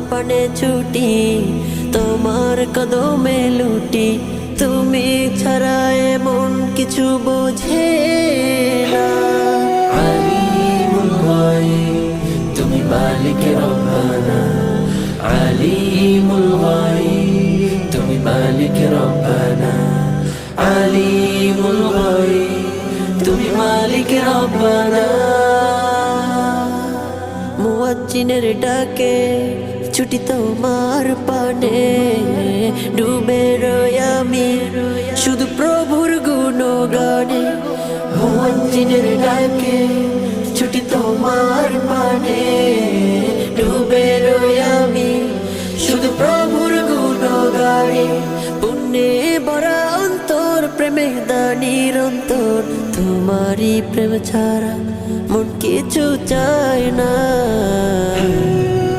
পানে ছুটি, তোমার কদমে লুটি। তুমি ছাড়া এমন কিছু বোঝে না। আলিমুল গায়ব, তুমি মালিক রব্বানা। আলিমুল গায়ব, তুমি মালিক রব্বানা। আলিমুল গায়ব, তুমি মালিক রব্বানা। মুয়াজ্জিনের ডাকে ছুটি তোমার পানে, ডুবে রই আমি শুধু প্রভুর গুণগানে। মুয়াজ্জিনের ডাকে ছুটি তোমার পানে, ডুবে রই আমি শুধু প্রভুর গুণগানে। পুণ্যে ভরা অন্তর, প্রেমে দানির অন্তর, তোমারই প্রেম ছাড়া মন কিছু চায় না।